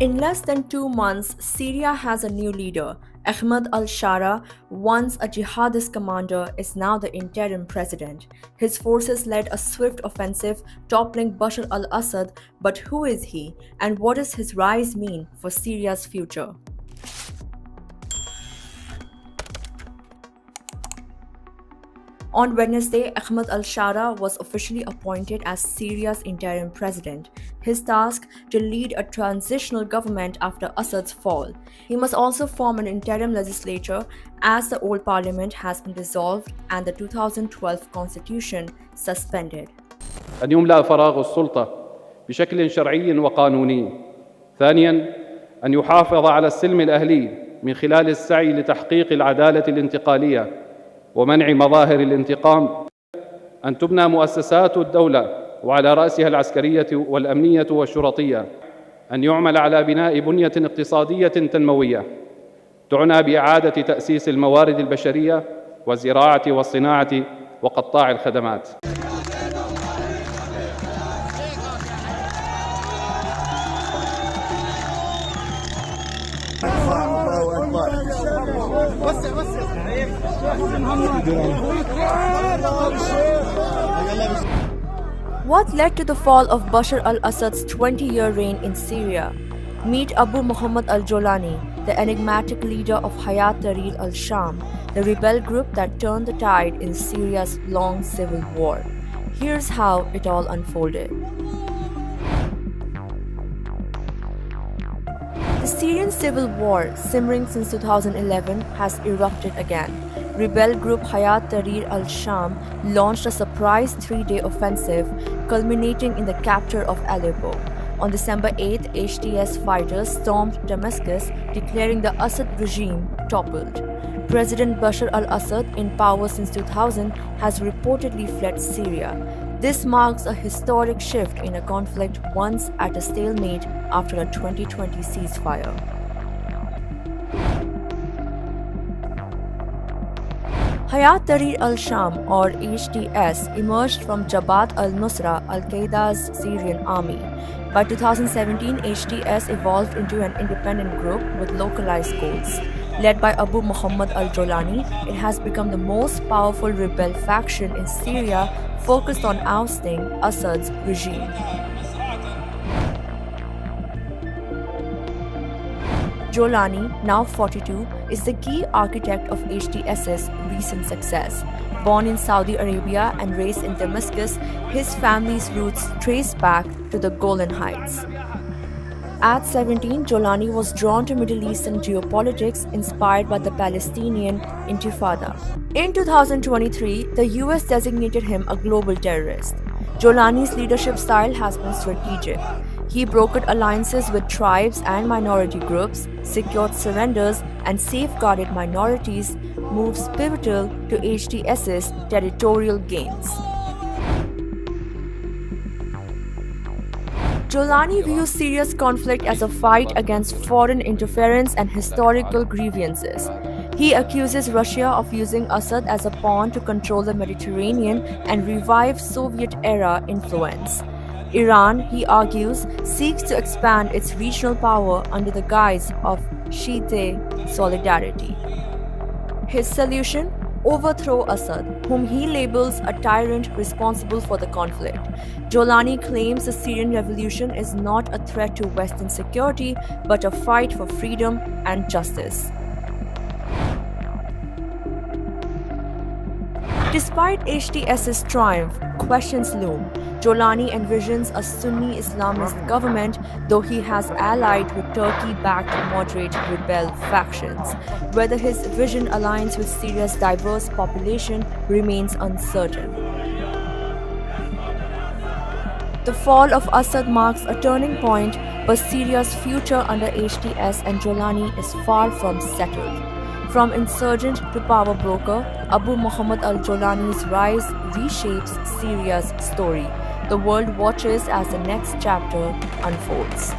In less than 2 months, Syria has a new leader. Ahmed al-Shara, once a jihadist commander, is now the interim president. His forces led a swift offensive, toppling Bashar al-Assad, but who is he, and what does his rise mean for Syria's future? On Wednesday, Ahmed al-Shara was officially appointed as Syria's interim president. His task to lead a transitional government after Assad's fall. He must also form an interim legislature as the old parliament has been dissolved and the 2012 constitution suspended. أن يملأ فراغ السلطة بشكل شرعي وقانوني. ثانياً، أن يحافظ على السلم الأهلي من خلال السعي لتحقيق العدالة الانتقالية ومنع مظاهر الانتقام. أن تبنى مؤسسات الدولة وعلى رأسها العسكرية والأمنية والشرطية. أن يعمل على بناء بنية اقتصادية تنموية تعنى بإعادة تأسيس الموارد البشرية والزراعة والصناعة وقطاع الخدمات. What led to the fall of Bashar al-Assad's 20-year reign in Syria? Meet Abu Muhammad al-Jolani, the enigmatic leader of Hayat Tahrir al-Sham, the rebel group that turned the tide in Syria's long civil war. Here's how it all unfolded. The Syrian civil war, simmering since 2011, has erupted again. Rebel group Hayat Tahrir al-Sham launched a surprise 3-day offensive, culminating in the capture of Aleppo. On December 8, HTS fighters stormed Damascus, declaring the Assad regime toppled. President Bashar al-Assad, in power since 2000, has reportedly fled Syria. This marks a historic shift in a conflict once at a stalemate after a 2020 ceasefire. Hayat Tahrir al-Sham, or HTS, emerged from Jabhat al-Nusra, al-Qaeda's Syrian army. By 2017, HTS evolved into an independent group with localized goals. Led by Abu Muhammad al-Jolani, it has become the most powerful rebel faction in Syria, focused on ousting Assad's regime. Jolani, now 42, is the key architect of HTS's recent success. Born in Saudi Arabia and raised in Damascus, his family's roots trace back to the Golan Heights. At 17, Jolani was drawn to Middle Eastern geopolitics inspired by the Palestinian Intifada. In 2023, the US designated him a global terrorist. Jolani's leadership style has been strategic. He brokered alliances with tribes and minority groups, secured surrenders, and safeguarded minorities, moves pivotal to HTS's territorial gains. Jolani views Syria's conflict as a fight against foreign interference and historical grievances. He accuses Russia of using Assad as a pawn to control the Mediterranean and revive Soviet-era influence. Iran, he argues, seeks to expand its regional power under the guise of Shiite solidarity. His solution? Overthrow Assad, whom he labels a tyrant responsible for the conflict. Jolani claims the Syrian revolution is not a threat to Western security, but a fight for freedom and justice. Despite HTS's triumph, questions loom. Jolani envisions a Sunni Islamist government, though he has allied with Turkey-backed moderate rebel factions. Whether his vision aligns with Syria's diverse population remains uncertain. The fall of Assad marks a turning point, but Syria's future under HTS and Jolani is far from settled. From insurgent to power broker, Abu Muhammad al-Jolani's rise reshapes Syria's story. The world watches as the next chapter unfolds.